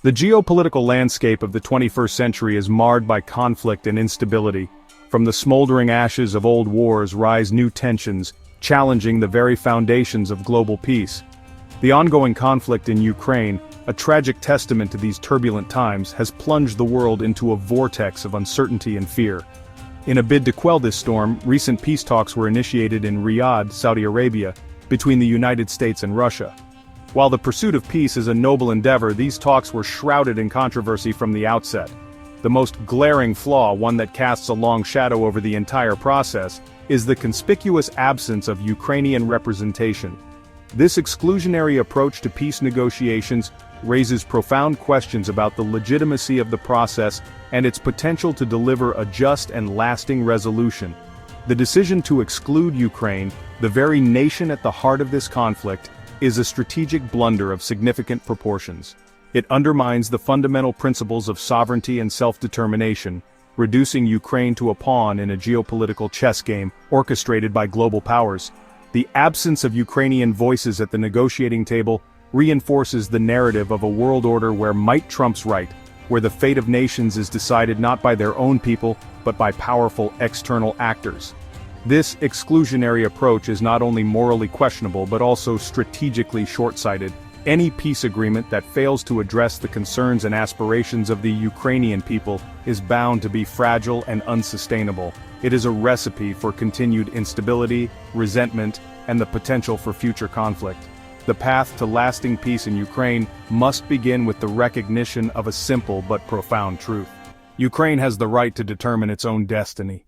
The geopolitical landscape of the 21st century is marred by conflict and instability. From the smoldering ashes of old wars rise new tensions, challenging the very foundations of global peace. The ongoing conflict in Ukraine, a tragic testament to these turbulent times, has plunged the world into a vortex of uncertainty and fear. In a bid to quell this storm, recent peace talks were initiated in Riyadh, Saudi Arabia, between the United States and Russia. While the pursuit of peace is a noble endeavor, these talks were shrouded in controversy from the outset. The most glaring flaw, one that casts a long shadow over the entire process, is the conspicuous absence of Ukrainian representation. This exclusionary approach to peace negotiations raises profound questions about the legitimacy of the process and its potential to deliver a just and lasting resolution. The decision to exclude Ukraine, the very nation at the heart of this conflict, is a strategic blunder of significant proportions. It undermines the fundamental principles of sovereignty and self-determination, reducing Ukraine to a pawn in a geopolitical chess game orchestrated by global powers. The absence of Ukrainian voices at the negotiating table reinforces the narrative of a world order where might trumps right, where the fate of nations is decided not by their own people, but by powerful external actors. This exclusionary approach is not only morally questionable but also strategically short-sighted. Any peace agreement that fails to address the concerns and aspirations of the Ukrainian people is bound to be fragile and unsustainable. It is a recipe for continued instability, resentment, and the potential for future conflict. The path to lasting peace in Ukraine must begin with the recognition of a simple but profound truth. Ukraine has the right to determine its own destiny.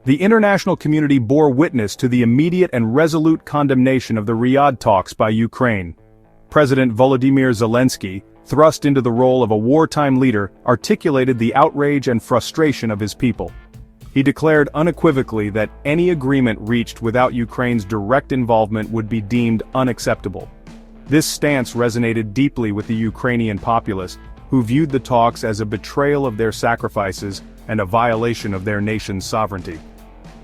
The international community bore witness to the immediate and resolute condemnation of the Riyadh talks by Ukraine. President Volodymyr Zelensky, thrust into the role of a wartime leader, articulated the outrage and frustration of his people. He declared unequivocally that any agreement reached without Ukraine's direct involvement would be deemed unacceptable. This stance resonated deeply with the Ukrainian populace, who viewed the talks as a betrayal of their sacrifices and a violation of their nation's sovereignty.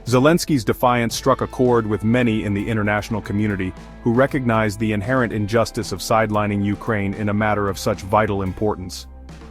Zelensky's defiance struck a chord with many in the international community, who recognized the inherent injustice of sidelining Ukraine in a matter of such vital importance.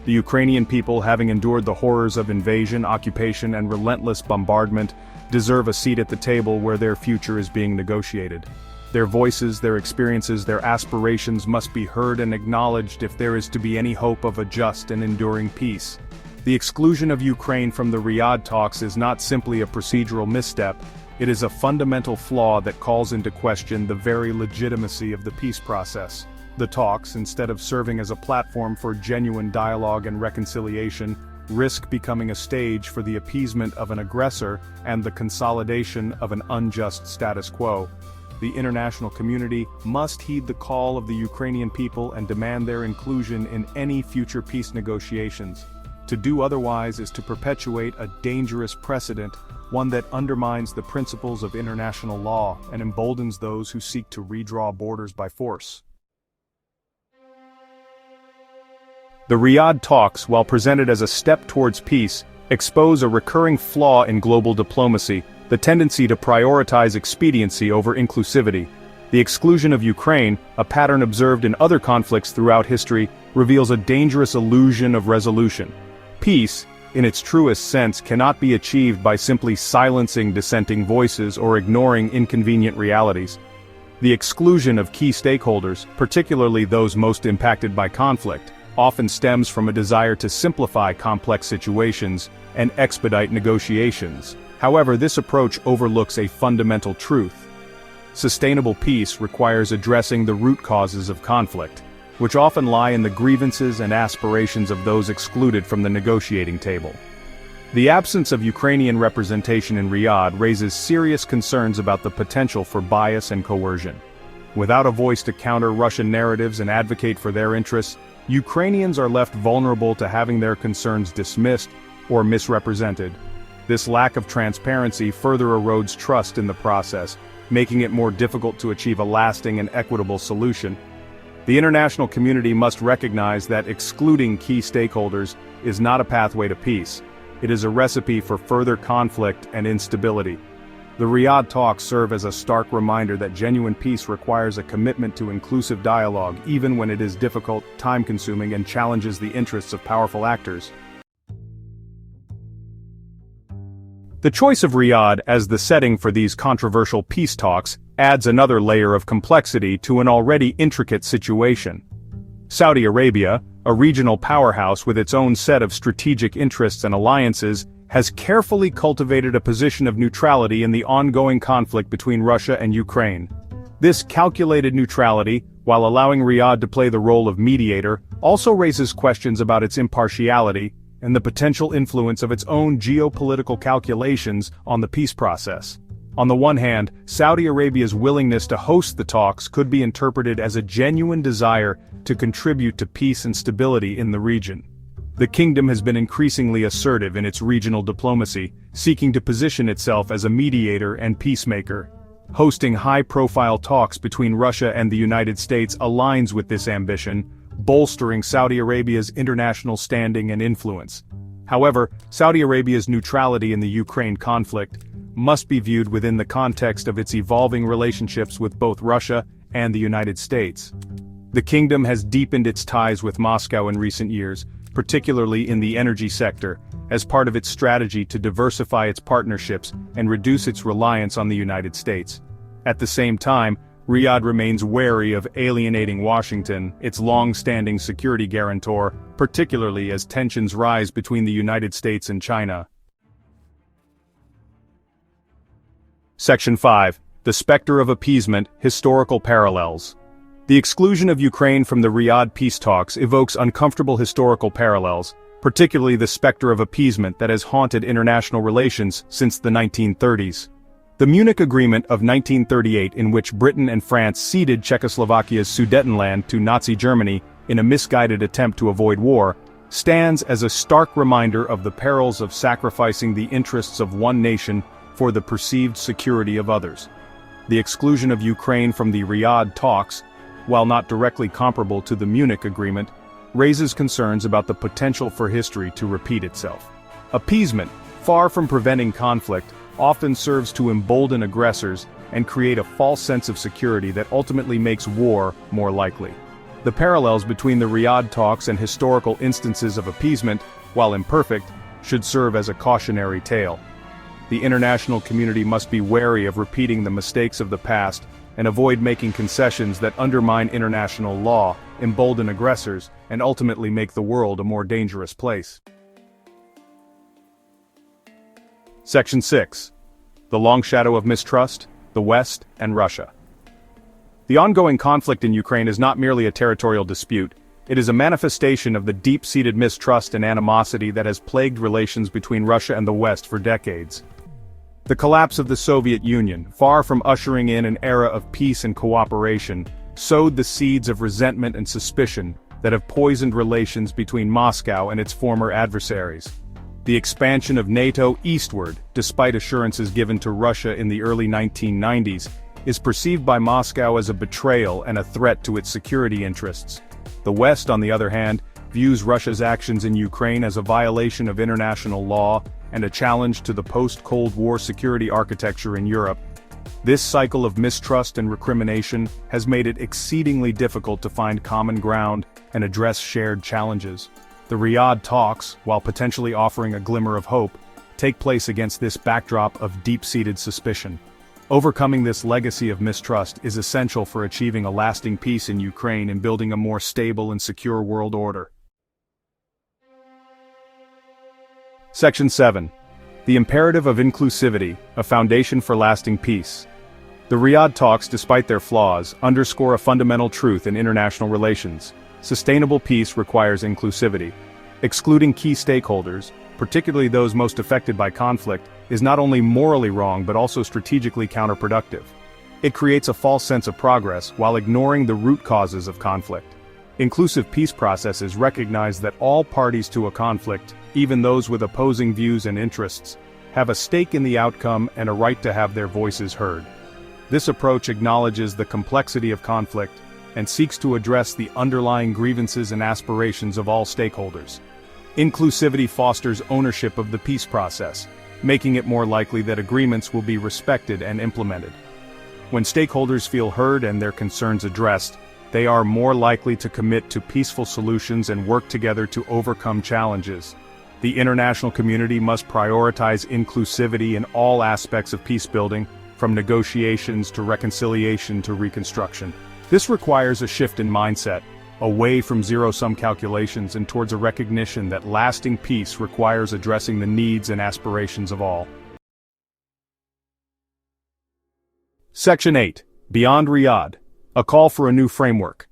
The Ukrainian people, having endured the horrors of invasion, occupation, and relentless bombardment, deserve a seat at the table where their future is being negotiated. Their voices, their experiences, their aspirations must be heard and acknowledged if there is to be any hope of a just and enduring peace. The exclusion of Ukraine from the Riyadh talks is not simply a procedural misstep, it is a fundamental flaw that calls into question the very legitimacy of the peace process. The talks, instead of serving as a platform for genuine dialogue and reconciliation, risk becoming a stage for the appeasement of an aggressor and the consolidation of an unjust status quo. The international community must heed the call of the Ukrainian people and demand their inclusion in any future peace negotiations. To do otherwise is to perpetuate a dangerous precedent, one that undermines the principles of international law and emboldens those who seek to redraw borders by force. The Riyadh talks, while presented as a step towards peace, expose a recurring flaw in global diplomacy, the tendency to prioritize expediency over inclusivity. The exclusion of Ukraine, a pattern observed in other conflicts throughout history, reveals a dangerous illusion of resolution. Peace, in its truest sense, cannot be achieved by simply silencing dissenting voices or ignoring inconvenient realities. The exclusion of key stakeholders, particularly those most impacted by conflict, often stems from a desire to simplify complex situations and expedite negotiations. However, this approach overlooks a fundamental truth. Sustainable peace requires addressing the root causes of conflict, which often lie in the grievances and aspirations of those excluded from the negotiating table. The absence of Ukrainian representation in Riyadh raises serious concerns about the potential for bias and coercion. Without a voice to counter Russian narratives and advocate for their interests, Ukrainians are left vulnerable to having their concerns dismissed or misrepresented. This lack of transparency further erodes trust in the process, making it more difficult to achieve a lasting and equitable solution. The international community must recognize that excluding key stakeholders is not a pathway to peace. It is a recipe for further conflict and instability. The Riyadh talks serve as a stark reminder that genuine peace requires a commitment to inclusive dialogue even when it is difficult, time-consuming, and challenges the interests of powerful actors. The choice of Riyadh as the setting for these controversial peace talks adds another layer of complexity to an already intricate situation. Saudi Arabia, a regional powerhouse with its own set of strategic interests and alliances, has carefully cultivated a position of neutrality in the ongoing conflict between Russia and Ukraine. This calculated neutrality, while allowing Riyadh to play the role of mediator, also raises questions about its impartiality and the potential influence of its own geopolitical calculations on the peace process. On the one hand, Saudi Arabia's willingness to host the talks could be interpreted as a genuine desire to contribute to peace and stability in the region. The kingdom has been increasingly assertive in its regional diplomacy, seeking to position itself as a mediator and peacemaker. Hosting high-profile talks between Russia and the United States aligns with this ambition, bolstering Saudi Arabia's international standing and influence. However, Saudi Arabia's neutrality in the Ukraine conflict must be viewed within the context of its evolving relationships with both Russia and the United States. The kingdom has deepened its ties with Moscow in recent years, particularly in the energy sector, as part of its strategy to diversify its partnerships and reduce its reliance on the United States. At the same time, Riyadh remains wary of alienating Washington, its long-standing security guarantor, particularly as tensions rise between the United States and China. Section 5. The Spectre of Appeasement, Historical Parallels. The exclusion of Ukraine from the Riyadh peace talks evokes uncomfortable historical parallels, particularly the specter of appeasement that has haunted international relations since the 1930s. The Munich Agreement of 1938, in which Britain and France ceded Czechoslovakia's Sudetenland to Nazi Germany in a misguided attempt to avoid war, stands as a stark reminder of the perils of sacrificing the interests of one nation for the perceived security of others. The exclusion of Ukraine from the Riyadh talks, while not directly comparable to the Munich Agreement, raises concerns about the potential for history to repeat itself. Appeasement, far from preventing conflict, often serves to embolden aggressors and create a false sense of security that ultimately makes war more likely. The parallels between the Riyadh talks and historical instances of appeasement, while imperfect, should serve as a cautionary tale. The international community must be wary of repeating the mistakes of the past and avoid making concessions that undermine international law, embolden aggressors, and ultimately make the world a more dangerous place. Section 6. The Long Shadow of Mistrust, the West and Russia. The ongoing conflict in Ukraine is not merely a territorial dispute, it is a manifestation of the deep-seated mistrust and animosity that has plagued relations between Russia and the West for decades. The collapse of the Soviet Union, far from ushering in an era of peace and cooperation, sowed the seeds of resentment and suspicion that have poisoned relations between Moscow and its former adversaries. The expansion of NATO eastward, despite assurances given to Russia in the early 1990s, is perceived by Moscow as a betrayal and a threat to its security interests. The West, on the other hand, views Russia's actions in Ukraine as a violation of international law and a challenge to the post-Cold War security architecture in Europe. This cycle of mistrust and recrimination has made it exceedingly difficult to find common ground and address shared challenges. The Riyadh talks, while potentially offering a glimmer of hope, take place against this backdrop of deep-seated suspicion. Overcoming this legacy of mistrust is essential for achieving a lasting peace in Ukraine and building a more stable and secure world order. Section 7. The Imperative of Inclusivity, a Foundation for Lasting Peace. The Riyadh talks, despite their flaws, underscore a fundamental truth in international relations. Sustainable peace requires inclusivity. Excluding key stakeholders, particularly those most affected by conflict, is not only morally wrong but also strategically counterproductive. It creates a false sense of progress while ignoring the root causes of conflict. Inclusive peace processes recognize that all parties to a conflict, even those with opposing views and interests, have a stake in the outcome and a right to have their voices heard. This approach acknowledges the complexity of conflict and seeks to address the underlying grievances and aspirations of all stakeholders. Inclusivity fosters ownership of the peace process. making it more likely that agreements will be respected and implemented. When stakeholders feel heard and their concerns addressed, they are more likely to commit to peaceful solutions and work together to overcome challenges. The international community must prioritize inclusivity in all aspects of peacebuilding, from negotiations to reconciliation to reconstruction. This requires a shift in mindset, away from zero-sum calculations and towards a recognition that lasting peace requires addressing the needs and aspirations of all. Section 8. Beyond Riyadh. A call for a new framework.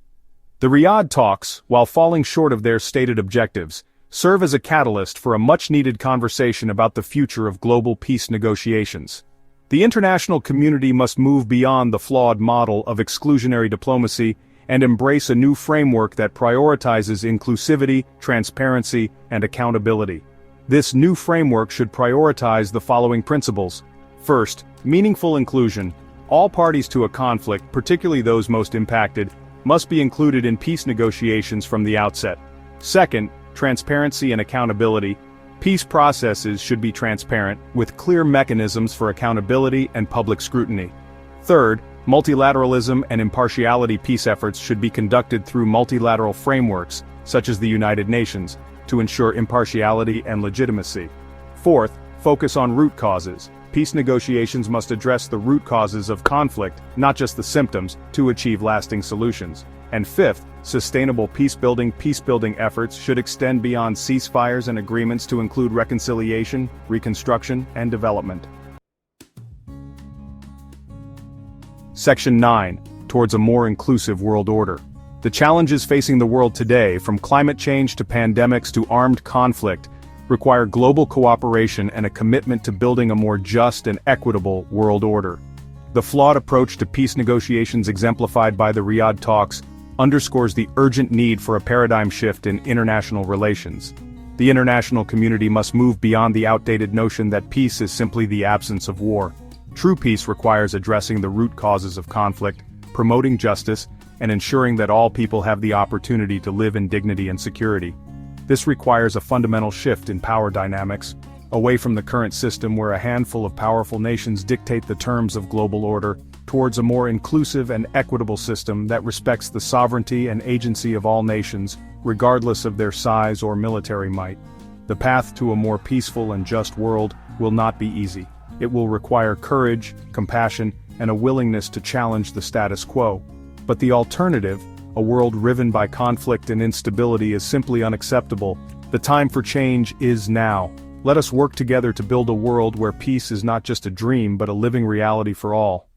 The Riyadh talks, while falling short of their stated objectives, serve as a catalyst for a much-needed conversation about the future of global peace negotiations. The international community must move beyond the flawed model of exclusionary diplomacy and embrace a new framework that prioritizes inclusivity, transparency, and accountability. This new framework should prioritize the following principles. First, meaningful inclusion. All parties to a conflict, particularly those most impacted, must be included in peace negotiations from the outset. Second, transparency and accountability. Peace processes should be transparent, with clear mechanisms for accountability and public scrutiny. Third, multilateralism and impartiality. Peace efforts should be conducted through multilateral frameworks, such as the United Nations, to ensure impartiality and legitimacy. Fourth, focus on root causes. Peace negotiations must address the root causes of conflict, not just the symptoms, to achieve lasting solutions. And fifth, sustainable peacebuilding efforts should extend beyond ceasefires and agreements to include reconciliation, reconstruction, and development. Section 9. Towards a more inclusive world order. The challenges facing the world today, from climate change to pandemics to armed conflict, require global cooperation and a commitment to building a more just and equitable world order. The flawed approach to peace negotiations exemplified by the Riyadh talks underscores the urgent need for a paradigm shift in international relations. The international community must move beyond the outdated notion that peace is simply the absence of war. True peace requires addressing the root causes of conflict, promoting justice, and ensuring that all people have the opportunity to live in dignity and security. This requires a fundamental shift in power dynamics, away from the current system where a handful of powerful nations dictate the terms of global order, towards a more inclusive and equitable system that respects the sovereignty and agency of all nations, regardless of their size or military might. The path to a more peaceful and just world will not be easy. It will require courage, compassion, and a willingness to challenge the status quo. But the alternative, a world riven by conflict and instability, is simply unacceptable. The time for change is now. Let us work together to build a world where peace is not just a dream but a living reality for all.